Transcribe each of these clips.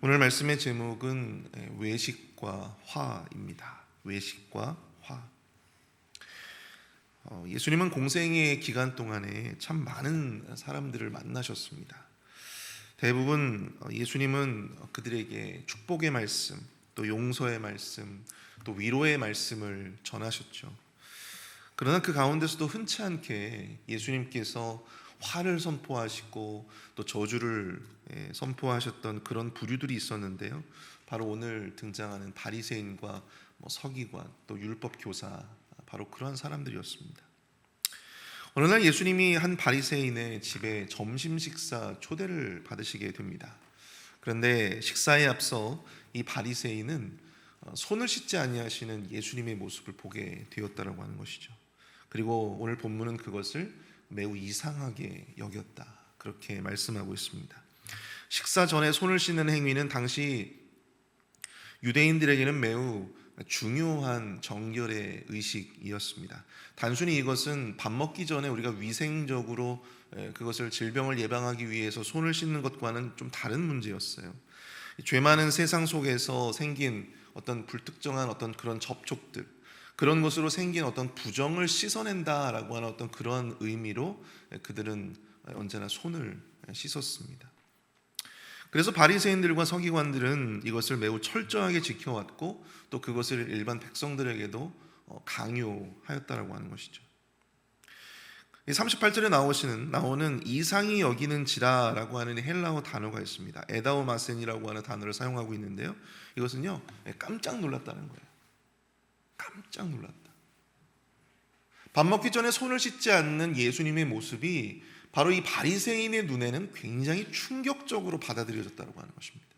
오늘 말씀의 제목은 외식과 화입니다. 외식과 화. 예수님은 공생의 기간 동안에 참 많은 사람들을 만나셨습니다. 대부분 예수님은 그들에게 축복의 말씀, 또 용서의 말씀, 또 위로의 말씀을 전하셨죠. 그러나 그 가운데서도 흔치 않게 예수님께서 화를 선포하시고 또 저주를 선포하셨던 그런 부류들이 있었는데요. 바로 오늘 등장하는 바리새인과 서기관 또 율법 교사, 바로 그런 사람들이었습니다. 어느 날 예수님이 한 바리새인의 집에 점심 식사 초대를 받으시게 됩니다. 그런데 식사에 앞서 이 바리새인은 손을 씻지 아니하시는 예수님의 모습을 보게 되었다라고 하는 것이죠. 그리고 오늘 본문은 그것을 매우 이상하게 여겼다, 그렇게 말씀하고 있습니다. 식사 전에 손을 씻는 행위는 당시 유대인들에게는 매우 중요한 정결의 의식이었습니다. 단순히 이것은 밥 먹기 전에 우리가 위생적으로 그것을 질병을 예방하기 위해서 손을 씻는 것과는 좀 다른 문제였어요. 죄 많은 세상 속에서 생긴 어떤 불특정한 어떤 그런 접촉들, 그런 것으로 생긴 어떤 부정을 씻어낸다라고 하는 어떤 그런 의미로 그들은 언제나 손을 씻었습니다. 그래서 바리새인들과 서기관들은 이것을 매우 철저하게 지켜왔고 또 그것을 일반 백성들에게도 강요하였다라고 하는 것이죠. 38절에 나오는 이상히 여기는지라라고 하는 헬라어 단어가 있습니다. 에다오마센이라고 하는 단어를 사용하고 있는데요. 이것은요, 깜짝 놀랐다는 거예요. 깜짝 놀랐다. 밥 먹기 전에 손을 씻지 않는 예수님의 모습이 바로 이 바리새인의 눈에는 굉장히 충격적으로 받아들여졌다고 하는 것입니다.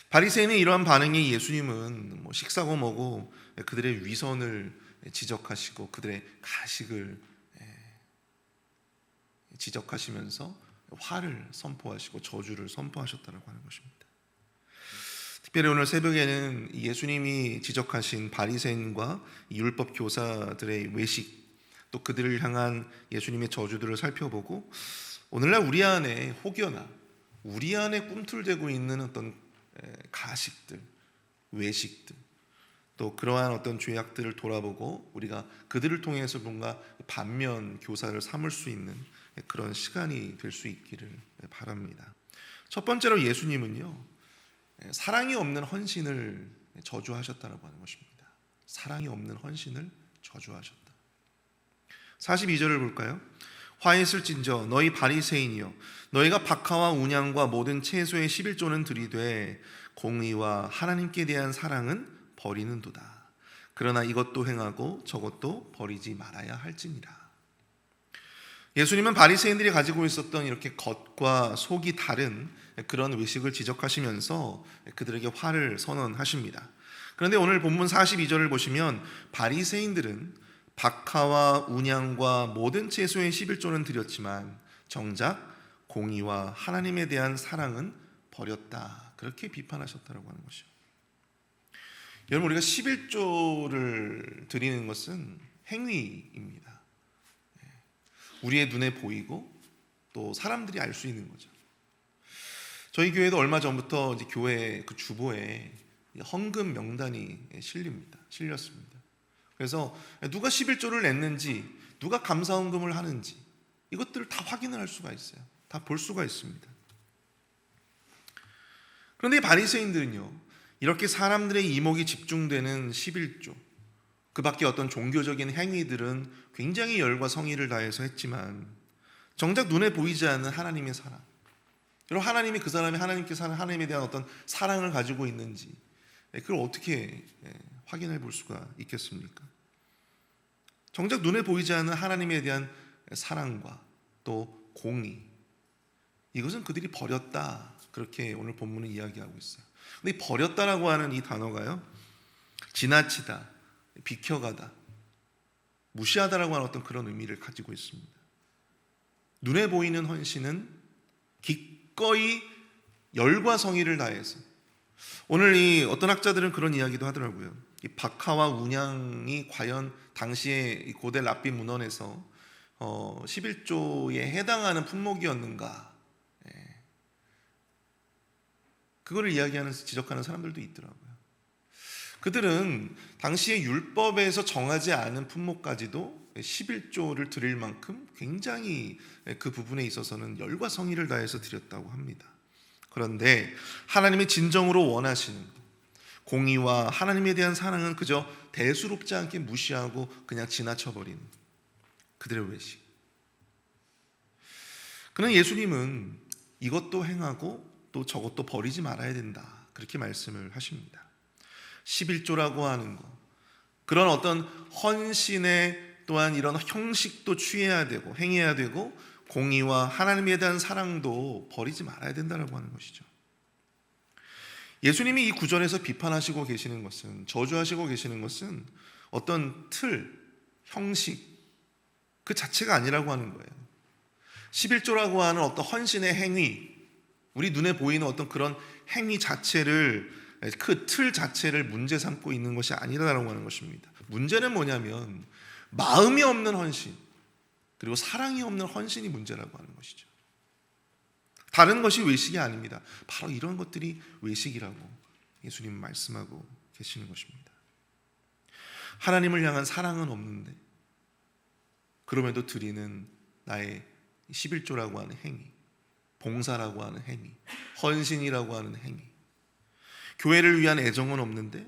바리새인의 이러한 반응에 예수님은 식사고 뭐고 그들의 위선을 지적하시고 그들의 가식을 지적하시면서 화를 선포하시고 저주를 선포하셨다고 하는 것입니다. 특별히 오늘 새벽에는 예수님이 지적하신 바리새인과 율법 교사들의 외식, 또 그들을 향한 예수님의 저주들을 살펴보고 오늘날 우리 안에 혹여나 우리 안에 꿈틀대고 있는 어떤 가식들, 외식들, 또 그러한 어떤 죄악들을 돌아보고 우리가 그들을 통해서 뭔가 반면 교사를 삼을 수 있는 그런 시간이 될 수 있기를 바랍니다. 첫 번째로 예수님은요, 사랑이 없는 헌신을 저주하셨다고 하는 것입니다. 사랑이 없는 헌신을 저주하셨다. 42절을 볼까요? 화 있을진저 너희 바리새인이여 너희가 박하와 운양과 모든 채소의 11조는 들이되 공의와 하나님께 대한 사랑은 버리는도다. 그러나 이것도 행하고 저것도 버리지 말아야 할지니라. 예수님은 바리새인들이 가지고 있었던 이렇게 겉과 속이 다른 그런 외식을 지적하시면서 그들에게 화를 선언하십니다. 그런데 오늘 본문 42절을 보시면 바리새인들은 박하와 운양과 모든 채소의 11조는 드렸지만 정작 공의와 하나님에 대한 사랑은 버렸다, 그렇게 비판하셨다고 하는 것이죠. 여러분, 우리가 11조를 드리는 것은 행위입니다. 우리의 눈에 보이고 또 사람들이 알 수 있는 거죠. 저희 교회도 얼마 전부터 이제 교회 그 주보에 헌금 명단이 실렸습니다. 그래서 누가 11조를 냈는지, 누가 감사헌금을 하는지 이것들을 다 확인을 할 수가 있어요. 다 볼 수가 있습니다. 그런데 이 바리새인들은요, 이렇게 사람들의 이목이 집중되는 11조, 그 밖에 어떤 종교적인 행위들은 굉장히 열과 성의를 다해서 했지만 정작 눈에 보이지 않는 하나님의 사랑, 그리고 하나님이 그 사람이 하나님에 대한 어떤 사랑을 가지고 있는지 그걸 어떻게 확인해 볼 수가 있겠습니까? 정작 눈에 보이지 않는 하나님에 대한 사랑과 또 공의, 이것은 그들이 버렸다, 그렇게 오늘 본문은 이야기하고 있어요. 근데 버렸다라고 하는 이 단어가요, 지나치다, 비켜가다, 무시하다라고 하는 어떤 그런 의미를 가지고 있습니다. 눈에 보이는 헌신은 기꺼이 열과 성의를 다해서, 오늘 이 어떤 학자들은 그런 이야기도 하더라고요. 이 박하와 운양이 과연 당시에 이 고대 랍비 문헌에서 11조에 해당하는 품목이었는가? 그거를 이야기하는 지적하는 사람들도 있더라고요. 그들은 당시의 율법에서 정하지 않은 품목까지도 11조를 드릴 만큼 굉장히 그 부분에 있어서는 열과 성의를 다해서 드렸다고 합니다. 그런데 하나님이 진정으로 원하시는 공의와 하나님에 대한 사랑은 그저 대수롭지 않게 무시하고 그냥 지나쳐버리는 그들의 외식. 그러나 예수님은 이것도 행하고 또 저것도 버리지 말아야 된다, 그렇게 말씀을 하십니다. 11조라고 하는 것, 그런 어떤 헌신의 또한 이런 형식도 취해야 되고 행해야 되고 공의와 하나님에 대한 사랑도 버리지 말아야 된다고 하는 것이죠. 예수님이 이 구절에서 비판하시고 계시는 것은, 저주하시고 계시는 것은 어떤 틀, 형식 그 자체가 아니라고 하는 거예요. 11조라고 하는 어떤 헌신의 행위, 우리 눈에 보이는 어떤 그런 행위 자체를, 그 틀 자체를 문제 삼고 있는 것이 아니라고 하는 것입니다. 문제는 뭐냐면 마음이 없는 헌신, 그리고 사랑이 없는 헌신이 문제라고 하는 것이죠. 다른 것이 외식이 아닙니다. 바로 이런 것들이 외식이라고 예수님은 말씀하고 계시는 것입니다. 하나님을 향한 사랑은 없는데 그럼에도 드리는 나의 11조라고 하는 행위, 봉사라고 하는 행위, 헌신이라고 하는 행위, 교회를 위한 애정은 없는데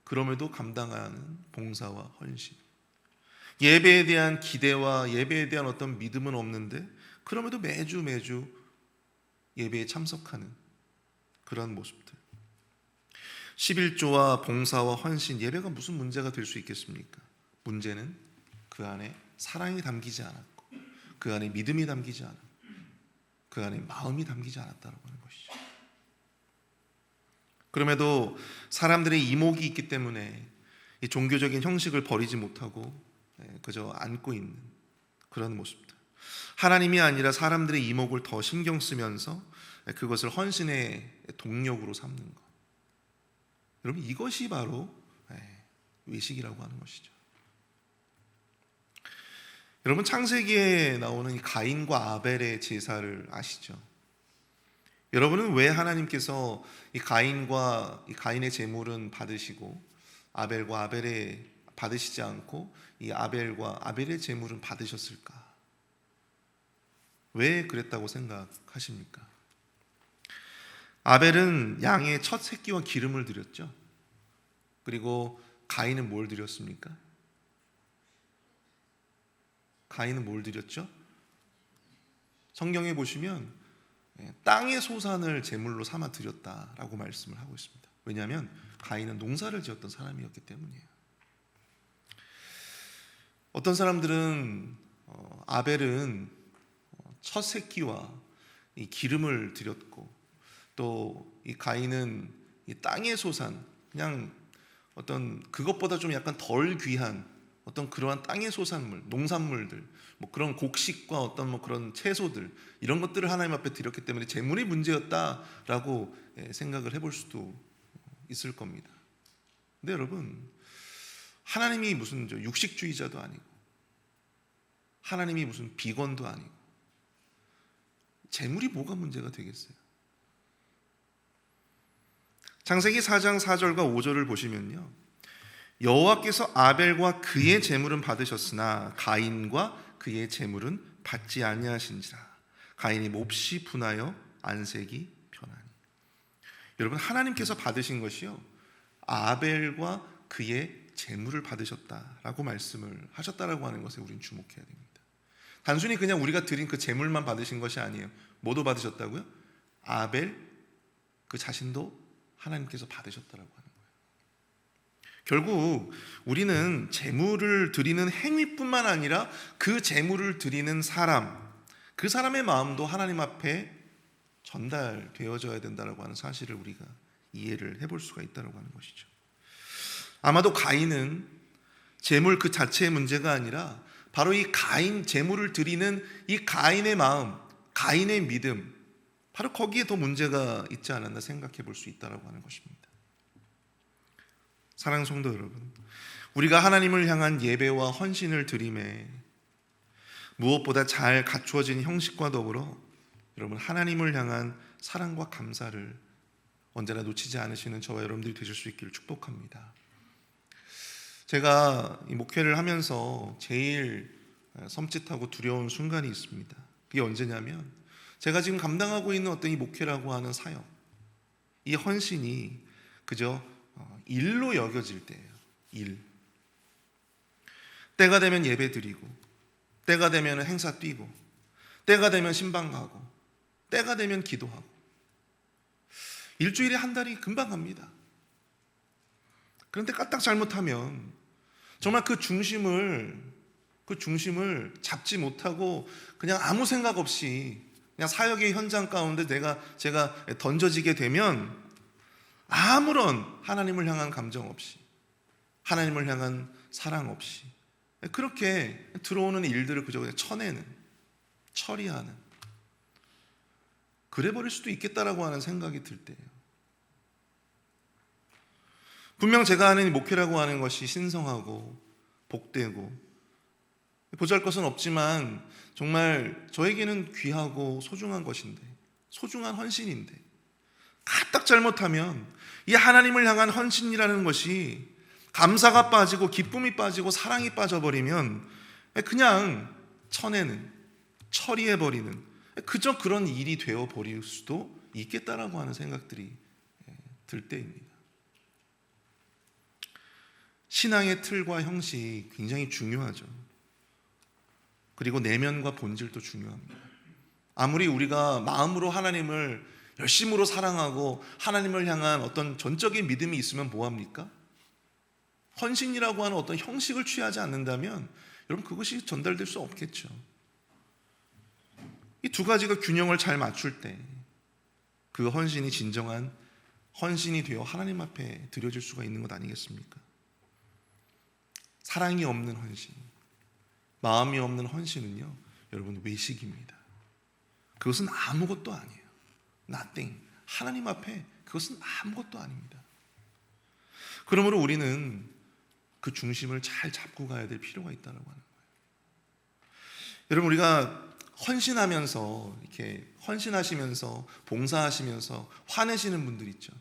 그럼에도 감당하는 봉사와 헌신, 예배에 대한 기대와 예배에 대한 어떤 믿음은 없는데 그럼에도 매주 예배에 참석하는 그런 모습들. 11조와 봉사와 헌신, 예배가 무슨 문제가 될 수 있겠습니까? 문제는 그 안에 사랑이 담기지 않았고 그 안에 믿음이 담기지 않았고 그 안에 마음이 담기지 않았다고 하는 것이죠. 그럼에도 사람들의 이목이 있기 때문에 이 종교적인 형식을 버리지 못하고 그저 안고 있는 그런 모습들. 하나님이 아니라 사람들의 이목을 더 신경 쓰면서 그것을 헌신의 동력으로 삼는 것. 여러분, 이것이 바로 외식이라고 하는 것이죠. 여러분, 창세기에 나오는 이 가인과 아벨의 제사를 아시죠? 여러분은 왜 하나님께서 이 가인의 제물은 받으시고 아벨과 아벨의 받으시지 않고 이 아벨과 아벨의 제물은 받으셨을까? 왜 그랬다고 생각하십니까? 아벨은 양의 첫 새끼와 기름을 드렸죠. 그리고 가인은 뭘 드렸습니까? 가인은 뭘 드렸죠? 성경에 보시면 땅의 소산을 제물로 삼아 드렸다라고 말씀을 하고 있습니다. 왜냐하면 가인은 농사를 지었던 사람이었기 때문이에요. 어떤 사람들은 아벨은 첫 새끼와 이 기름을 드렸고 또 이 가인은 이 땅의 소산, 그냥 어떤 그것보다 좀 약간 덜 귀한 어떤 그러한 땅의 소산물, 농산물들, 뭐 그런 곡식과 어떤 뭐 그런 채소들, 이런 것들을 하나님 앞에 드렸기 때문에 재물이 문제였다라고 생각을 해볼 수도 있을 겁니다. 근데 여러분, 하나님이 무슨 육식주의자도 아니고 하나님이 무슨 비건도 아니고 재물이 뭐가 문제가 되겠어요? 창세기 4장 4절과 5절을 보시면요, 여호와께서 아벨과 그의 제물은 받으셨으나 가인과 그의 제물은 받지 아니하신지라. 가인이 몹시 분하여 안색이 변하니. 여러분, 하나님께서 받으신 것이요, 아벨과 그의 제물을 받으셨다라고 말씀을 하셨다라고 하는 것에 우리는 주목해야 됩니다. 단순히 그냥 우리가 드린 그 제물만 받으신 것이 아니에요. 뭐도 받으셨다고요? 아벨 그 자신도 하나님께서 받으셨다라고 하는 거예요. 결국 우리는 제물을 드리는 행위뿐만 아니라 그 제물을 드리는 사람, 그 사람의 마음도 하나님 앞에 전달되어져야 된다라고 하는 사실을 우리가 이해를 해볼 수가 있다라고 하는 것이죠. 아마도 가인은 제물 그 자체의 문제가 아니라 바로 이 가인, 제물을 드리는 이 가인의 마음, 가인의 믿음, 바로 거기에 더 문제가 있지 않았나 생각해 볼 수 있다라고 하는 것입니다. 사랑하는 성도 여러분, 우리가 하나님을 향한 예배와 헌신을 드림에 무엇보다 잘 갖추어진 형식과 더불어 여러분, 하나님을 향한 사랑과 감사를 언제나 놓치지 않으시는 저와 여러분들이 되실 수 있기를 축복합니다. 제가 이 목회를 하면서 제일 섬찟하고 두려운 순간이 있습니다. 그게 언제냐면 제가 지금 감당하고 있는 어떤 이 목회라고 하는 사역, 이 헌신이 그저 일로 여겨질 때예요. 일. 때가 되면 예배 드리고, 때가 되면 행사 뛰고, 때가 되면 신방 가고, 때가 되면 기도하고. 일주일에 한 달이 금방 갑니다. 그런데 까딱 잘못하면 정말 그 중심을 잡지 못하고 그냥 아무 생각 없이 그냥 사역의 현장 가운데 제가 던져지게 되면 아무런 하나님을 향한 감정 없이, 하나님을 향한 사랑 없이 그렇게 들어오는 일들을 그저 그냥 쳐내는, 처리하는, 그래 버릴 수도 있겠다라고 하는 생각이 들 때예요. 분명 제가 하는 목회라고 하는 것이 신성하고 복되고 보잘것은 없지만 정말 저에게는 귀하고 소중한 것인데, 소중한 헌신인데, 까딱 잘못하면 이 하나님을 향한 헌신이라는 것이 감사가 빠지고 기쁨이 빠지고 사랑이 빠져버리면 그냥 쳐내는, 처리해버리는 그저 그런 일이 되어버릴 수도 있겠다라고 하는 생각들이 들 때입니다. 신앙의 틀과 형식이 굉장히 중요하죠. 그리고 내면과 본질도 중요합니다. 아무리 우리가 마음으로 하나님을 열심으로 사랑하고 하나님을 향한 어떤 전적인 믿음이 있으면 뭐합니까? 헌신이라고 하는 어떤 형식을 취하지 않는다면 여러분 그것이 전달될 수 없겠죠. 이 두 가지가 균형을 잘 맞출 때 그 헌신이 진정한 헌신이 되어 하나님 앞에 드려질 수가 있는 것 아니겠습니까? 사랑이 없는 헌신, 마음이 없는 헌신은요, 여러분 외식입니다. 그것은 아무것도 아니에요. nothing. 하나님 앞에 그것은 아무것도 아닙니다. 그러므로 우리는 그 중심을 잘 잡고 가야 될 필요가 있다고 하는 거예요. 여러분, 우리가 헌신하면서, 이렇게 헌신하시면서 봉사하시면서 화내시는 분들 있죠.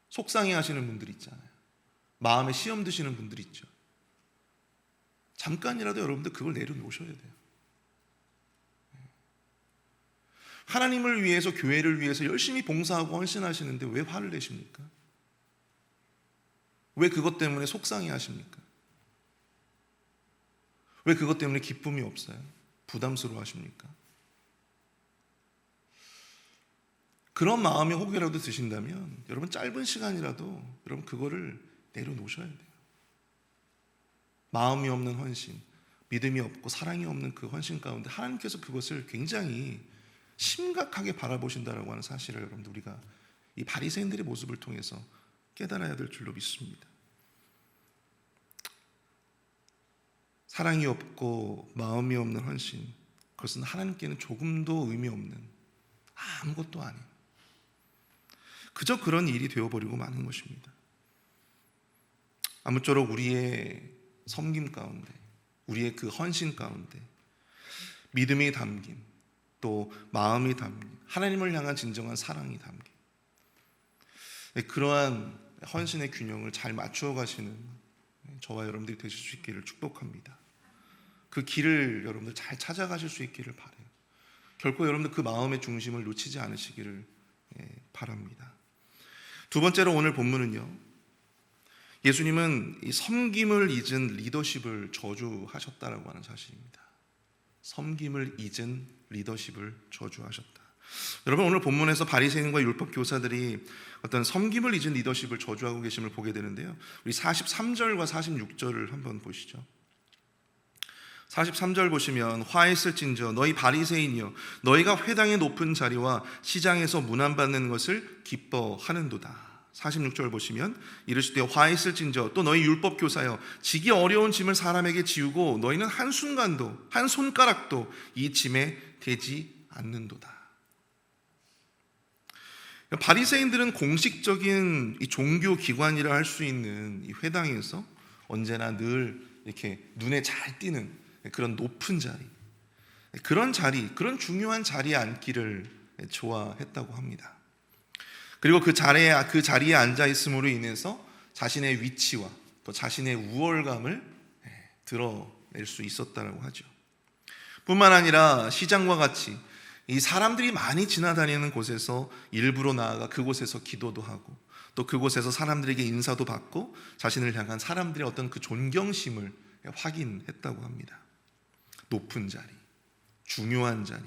속상해 하시는 분들 있잖아요. 마음에 시험 드시는 분들 있죠. 잠깐이라도 여러분들 그걸 내려놓으셔야 돼요. 하나님을 위해서, 교회를 위해서 열심히 봉사하고 헌신하시는데 왜 화를 내십니까? 왜 그것 때문에 속상해 하십니까? 왜 그것 때문에 기쁨이 없어요? 부담스러워 하십니까? 그런 마음이 혹여라도 드신다면 여러분 짧은 시간이라도 여러분 그거를 내려놓으셔야 돼요. 마음이 없는 헌신, 믿음이 없고 사랑이 없는 그 헌신 가운데 하나님께서 그것을 굉장히 심각하게 바라보신다라고 하는 사실을 여러분들 우리가 이 바리새인들의 모습을 통해서 깨달아야 될 줄로 믿습니다. 사랑이 없고 마음이 없는 헌신, 그것은 하나님께는 조금도 의미 없는 아무것도 아닌 그저 그런 일이 되어버리고 마는 것입니다. 아무쪼록 우리의 섬김 가운데, 우리의 그 헌신 가운데 믿음이 담긴, 또 마음이 담긴, 하나님을 향한 진정한 사랑이 담긴 그러한 헌신의 균형을 잘 맞추어 가시는 저와 여러분들이 되실 수 있기를 축복합니다. 그 길을 여러분들 잘 찾아가실 수 있기를 바라요. 결코 여러분들 그 마음의 중심을 놓치지 않으시기를 바랍니다. 두 번째로 오늘 본문은요, 예수님은 이 섬김을 잊은 리더십을 저주하셨다라고 하는 사실입니다. 섬김을 잊은 리더십을 저주하셨다. 여러분, 오늘 본문에서 바리새인과 율법 교사들이 어떤 섬김을 잊은 리더십을 저주하고 계심을 보게 되는데요, 우리 43절과 46절을 한번 보시죠. 43절 보시면 화했을진저 너희 바리새인이여 너희가 회당의 높은 자리와 시장에서 문안받는 것을 기뻐하는도다. 46절 보시면 이르시되 화했을진저 또 너희 율법 교사여 지기 어려운 짐을 사람에게 지우고 너희는 한순간도 한 손가락도 이 짐에 대지 않는도다. 바리새인들은 공식적인 이 종교 기관이라 할 수 있는 이 회당에서 언제나 늘 이렇게 눈에 잘 띄는 그런 높은 자리, 그런 중요한 자리에 앉기를 좋아했다고 합니다. 그리고 그 자리에 앉아 있음으로 인해서 자신의 위치와 또 자신의 우월감을 드러낼 수 있었다라고 하죠. 뿐만 아니라 시장과 같이 이 사람들이 많이 지나다니는 곳에서 일부러 나아가 그곳에서 기도도 하고 또 그곳에서 사람들에게 인사도 받고 자신을 향한 사람들의 어떤 그 존경심을 확인했다고 합니다. 높은 자리, 중요한 자리,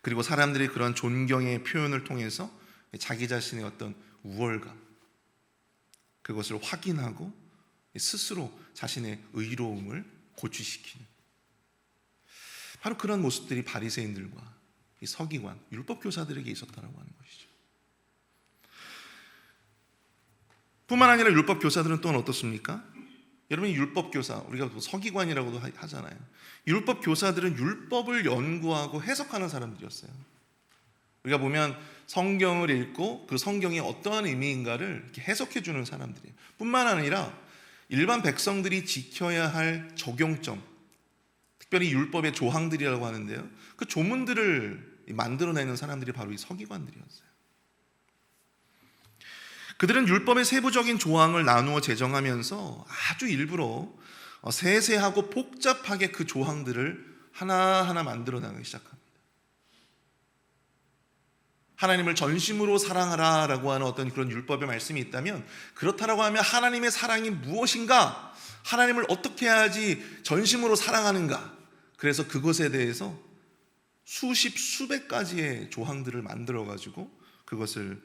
그리고 사람들이 그런 존경의 표현을 통해서 자기 자신의 어떤 우월감, 그것을 확인하고 스스로 자신의 의로움을 고취시키는, 바로 그런 모습들이 바리새인들과 이 서기관, 율법 교사들에게 있었다라고 하는 것이죠. 뿐만 아니라 율법 교사들은 또한 어떻습니까? 여러분, 율법 교사, 우리가 서기관이라고도 하잖아요. 율법 교사들은 율법을 연구하고 해석하는 사람들이었어요. 우리가 보면 성경을 읽고 그 성경이 어떠한 의미인가를 이렇게 해석해 주는 사람들이에요. 뿐만 아니라 일반 백성들이 지켜야 할 적용점, 특별히 율법의 조항들이라고 하는데요, 그 조문들을 만들어내는 사람들이 바로 이 서기관들이었어요. 그들은 율법의 세부적인 조항을 나누어 제정하면서 아주 일부러 세세하고 복잡하게 그 조항들을 하나하나 만들어 나가기 시작합니다. 하나님을 전심으로 사랑하라 라고 하는 어떤 그런 율법의 말씀이 있다면, 그렇다라고 하면 하나님의 사랑이 무엇인가, 하나님을 어떻게 해야지 전심으로 사랑하는가, 그래서 그것에 대해서 수십 수백 가지의 조항들을 만들어 가지고 그것을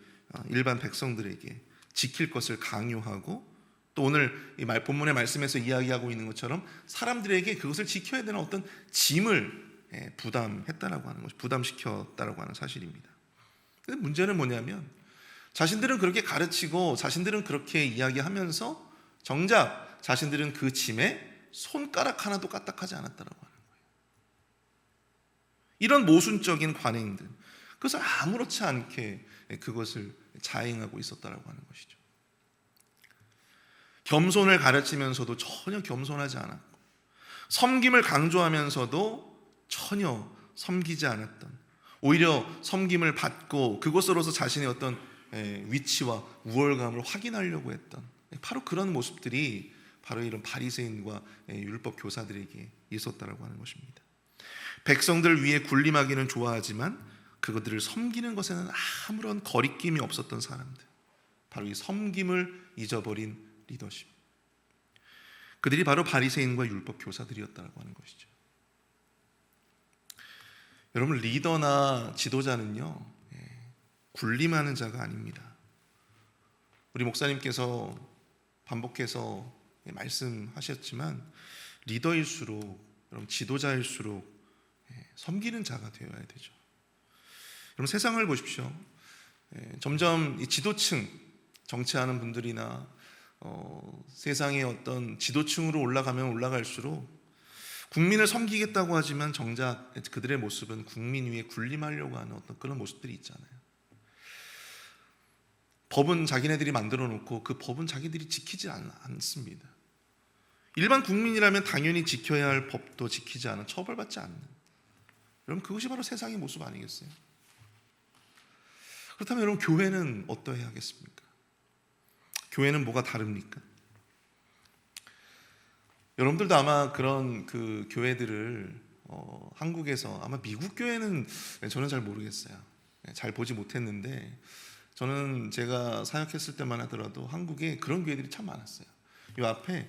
일반 백성들에게 지킬 것을 강요하고, 또 오늘 이 본문의 말씀에서 이야기하고 있는 것처럼 사람들에게 그것을 지켜야 되는 어떤 짐을 부담했다라고 하는 것이, 부담시켰다라고 하는 사실입니다. 근데 문제는 뭐냐면, 자신들은 그렇게 가르치고 자신들은 그렇게 이야기하면서 정작 자신들은 그 짐에 손가락 하나도 까딱하지 않았다라고 하는 거예요. 이런 모순적인 관행들, 그것을 아무렇지 않게 그것을 자행하고 있었다라고 하는 것이죠. 겸손을 가르치면서도 전혀 겸손하지 않았고, 섬김을 강조하면서도 전혀 섬기지 않았던, 오히려 섬김을 받고 그것으로서 자신의 어떤 위치와 우월감을 확인하려고 했던, 바로 그런 모습들이 바로 이런 바리새인과 율법 교사들에게 있었다라고 하는 것입니다. 백성들 위에 군림하기는 좋아하지만 그것들을 섬기는 것에는 아무런 거리낌이 없었던 사람들, 바로 이 섬김을 잊어버린 리더십, 그들이 바로 바리새인과 율법 교사들이었다라고 하는 것이죠. 여러분, 리더나 지도자는요, 군림하는 자가 아닙니다. 우리 목사님께서 반복해서 말씀하셨지만, 리더일수록, 여러분, 지도자일수록 섬기는 자가 되어야 되죠. 여러분, 세상을 보십시오. 점점 이 지도층, 정치하는 분들이나 세상의 어떤 지도층으로 올라가면 올라갈수록 국민을 섬기겠다고 하지만 정작 그들의 모습은 국민 위에 군림하려고 하는 어떤 그런 모습들이 있잖아요. 법은 자기네들이 만들어 놓고 그 법은 자기들이 지키지 않습니다. 일반 국민이라면 당연히 지켜야 할 법도 지키지 않은, 처벌받지 않는, 여러분, 그것이 바로 세상의 모습 아니겠어요? 그렇다면 여러분, 교회는 어떠해야 하겠습니까? 교회는 뭐가 다릅니까? 여러분들도 아마 그런 그 교회들을 한국에서, 아마 미국 교회는 저는 잘 모르겠어요. 잘 보지 못했는데, 저는 제가 사역했을 때만 하더라도 한국에 그런 교회들이 참 많았어요. 이 앞에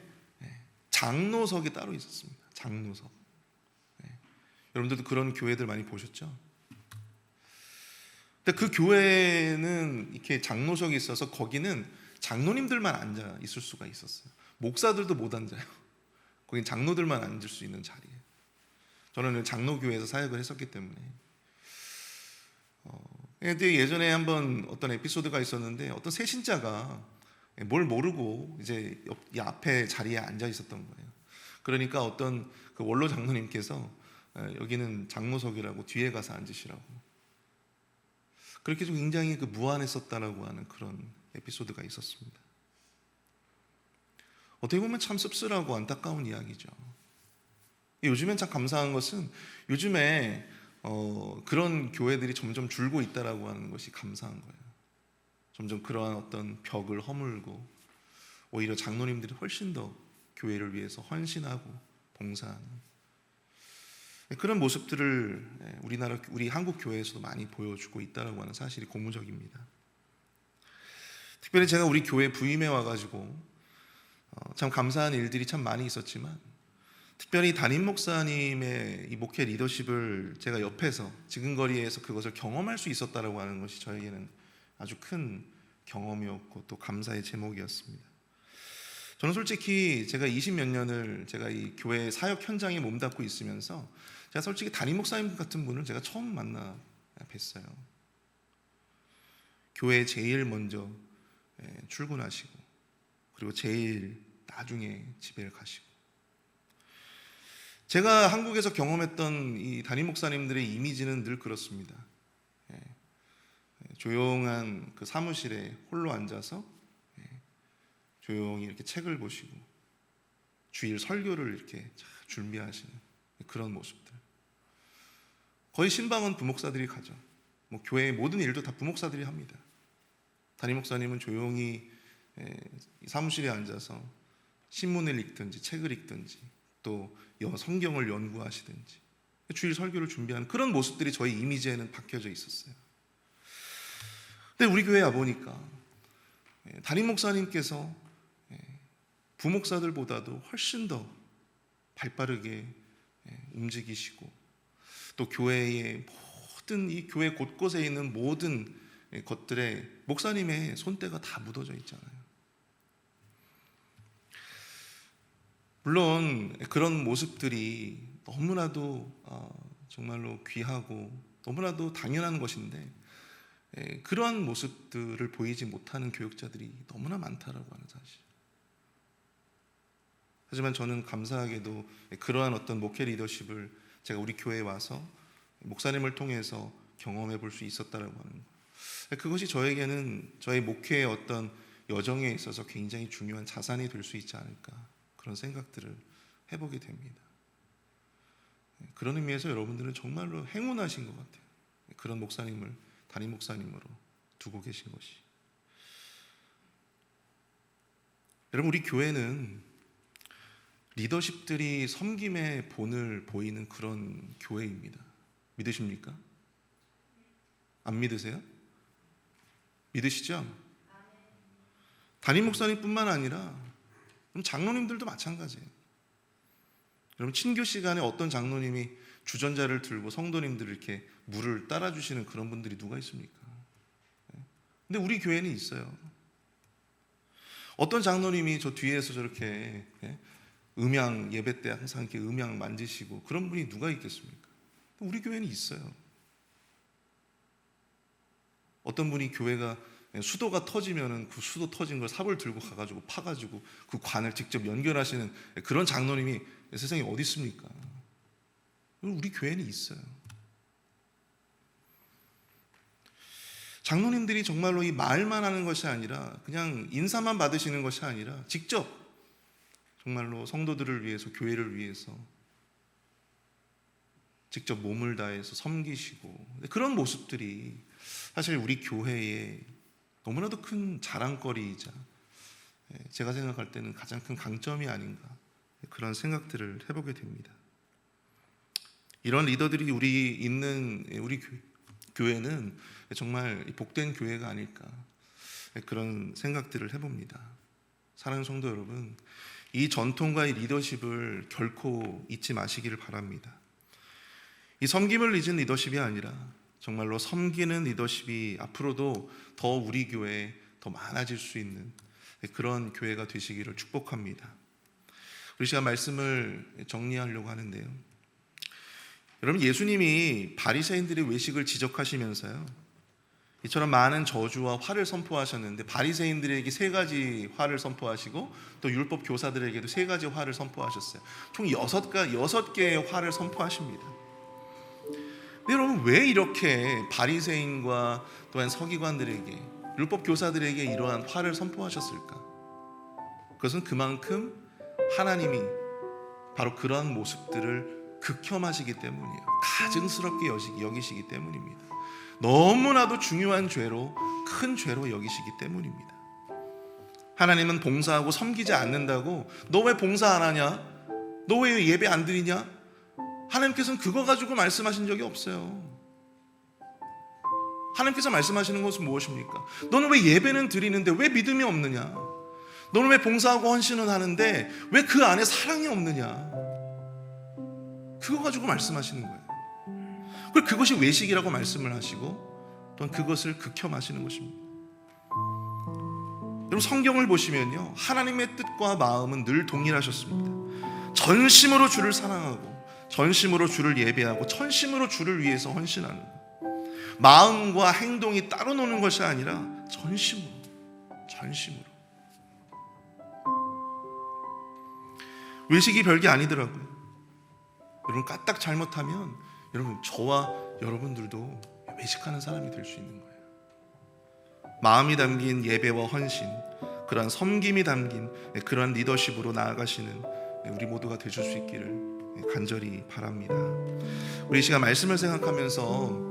장로석이 따로 있었습니다. 장로석. 여러분들도 그런 교회들 많이 보셨죠? 근데 그 교회는 이렇게 장로석이 있어서 거기는 장로님들만 앉아 있을 수가 있었어요. 목사들도 못 앉아요. 거긴 장로들만 앉을 수 있는 자리예요. 저는 장로교회에서 사역을 했었기 때문에. 근데 예전에 한번 어떤 에피소드가 있었는데, 어떤 새신자가 뭘 모르고 이제 이 앞에 자리에 앉아 있었던 거예요. 그러니까 어떤 그 원로 장로님께서 여기는 장로석이라고 뒤에 가서 앉으시라고, 그렇게 좀 굉장히 그 무안했었다라고 하는 그런 에피소드가 있었습니다. 어떻게 보면 참 씁쓸하고 안타까운 이야기죠. 요즘엔 참 감사한 것은 요즘에 그런 교회들이 점점 줄고 있다라고 하는 것이 감사한 거예요. 점점 그러한 어떤 벽을 허물고 오히려 장로님들이 훨씬 더 교회를 위해서 헌신하고 봉사하는 그런 모습들을 우리 한국 교회에서도 많이 보여주고 있다고 하는 사실이 고무적입니다. 특별히 제가 우리 교회 부임해 와가지고 참 감사한 일들이 참 많이 있었지만, 특별히 담임 목사님의 이 목회 리더십을 제가 옆에서 지근거리에서 그것을 경험할 수 있었다라고 하는 것이 저에게는 아주 큰 경험이었고 또 감사의 제목이었습니다. 저는 솔직히 제가 20몇 년을 제가 이 교회 사역 현장에 몸담고 있으면서 제가 솔직히 담임 목사님 같은 분을 제가 처음 만나 뵀어요. 교회에 제일 먼저 출근하시고, 그리고 제일 나중에 집에 가시고, 제가 한국에서 경험했던 이 담임 목사님들의 이미지는 늘 그렇습니다. 조용한 그 사무실에 홀로 앉아서 조용히 이렇게 책을 보시고 주일 설교를 이렇게 준비하시는 그런 모습들. 거의 신방은 부목사들이 가죠. 뭐 교회의 모든 일도 다 부목사들이 합니다. 담임 목사님은 조용히 사무실에 앉아서 신문을 읽든지 책을 읽든지 또 성경을 연구하시든지 주일 설교를 준비하는 그런 모습들이 저희 이미지에는 박혀져 있었어요. 근데 우리 교회에 와보니까 담임 목사님께서 부목사들보다도 훨씬 더 발빠르게 움직이시고, 또 교회의 모든 이 교회 곳곳에 있는 모든 것들에 목사님의 손때가 다 묻어져 있잖아요. 물론 그런 모습들이 너무나도 정말로 귀하고 너무나도 당연한 것인데, 그러한 모습들을 보이지 못하는 교육자들이 너무나 많다라고 하는 사실. 하지만 저는 감사하게도 그러한 어떤 목회 리더십을 제가 우리 교회에 와서 목사님을 통해서 경험해 볼 수 있었다라고 하는 것. 그것이 저에게는 저의 목회의 어떤 여정에 있어서 굉장히 중요한 자산이 될 수 있지 않을까, 그런 생각들을 해보게 됩니다. 그런 의미에서 여러분들은 정말로 행운하신 것 같아요. 그런 목사님을 담임 목사님으로 두고 계신 것이. 여러분, 우리 교회는 리더십들이 섬김의 본을 보이는 그런 교회입니다. 믿으십니까? 안 믿으세요? 믿으시죠? 담임 목사님뿐만 아니라 장로님들도 마찬가지예요. 여러분, 친교 시간에 어떤 장로님이 주전자를 들고 성도님들을 이렇게 물을 따라주시는 그런 분들이 누가 있습니까? 근데 우리 교회는 있어요. 어떤 장로님이 저 뒤에서 저렇게 음향 예배 때 항상 이렇게 음향 만지시고 그런 분이 누가 있겠습니까? 우리 교회는 있어요. 어떤 분이 교회가 수도가 터지면은 그 수도 터진 걸 삽을 들고 가가지고 파가지고 그 관을 직접 연결하시는 그런 장로님이 세상에 어디 있습니까? 우리 교회는 있어요. 장로님들이 정말로 이 말만 하는 것이 아니라, 그냥 인사만 받으시는 것이 아니라 직접 정말로 성도들을 위해서, 교회를 위해서 직접 몸을 다해서 섬기시고, 그런 모습들이 사실 우리 교회의 너무나도 큰 자랑거리이자 제가 생각할 때는 가장 큰 강점이 아닌가, 그런 생각들을 해보게 됩니다. 이런 리더들이 우리 교회는 정말 복된 교회가 아닐까, 그런 생각들을 해봅니다. 사랑하는 성도 여러분, 이 전통과 이 리더십을 결코 잊지 마시기를 바랍니다. 이 섬김을 잊은 리더십이 아니라 정말로 섬기는 리더십이 앞으로도 더 우리 교회에 더 많아질 수 있는 그런 교회가 되시기를 축복합니다. 우리 시간 말씀을 정리하려고 하는데요, 여러분, 예수님이 바리새인들의 외식을 지적하시면서요, 이처럼 많은 저주와 화를 선포하셨는데 바리새인들에게 3가지 화를 선포하시고 또 율법 교사들에게도 3가지 화를 선포하셨어요. 총 6개의 화를 선포하십니다. 근데 여러분, 왜 이렇게 바리새인과 또한 서기관들에게, 율법 교사들에게 이러한 화를 선포하셨을까? 그것은 그만큼 하나님이 바로 그러한 모습들을 극혐하시기 때문이에요. 가증스럽게 여기시기 때문입니다. 너무나도 중요한 죄로 큰 죄로 여기시기 때문입니다. 하나님은 봉사하고 섬기지 않는다고 너 왜 봉사 안 하냐? 너 왜 예배 안 드리냐? 하나님께서는 그거 가지고 말씀하신 적이 없어요. 하나님께서 말씀하시는 것은 무엇입니까? 너는 왜 예배는 드리는데 왜 믿음이 없느냐? 너는 왜 봉사하고 헌신은 하는데 왜 그 안에 사랑이 없느냐? 그거 가지고 말씀하시는 거예요. 그리고 그것이 외식이라고 말씀을 하시고 또한 그것을 극혐하시는 것입니다. 여러분, 성경을 보시면요, 하나님의 뜻과 마음은 늘 동일하셨습니다. 전심으로 주를 사랑하고 전심으로 주를 예배하고 전심으로 주를 위해서 헌신하는 것. 마음과 행동이 따로 노는 것이 아니라 전심으로. 외식이 별게 아니더라고요. 여러분, 까딱 잘못하면 여러분, 저와 여러분들도 외식하는 사람이 될 수 있는 거예요. 마음이 담긴 예배와 헌신, 그러한 섬김이 담긴 그러한 리더십으로 나아가시는 우리 모두가 되실 수 있기를 간절히 바랍니다. 우리 이 시간 말씀을 생각하면서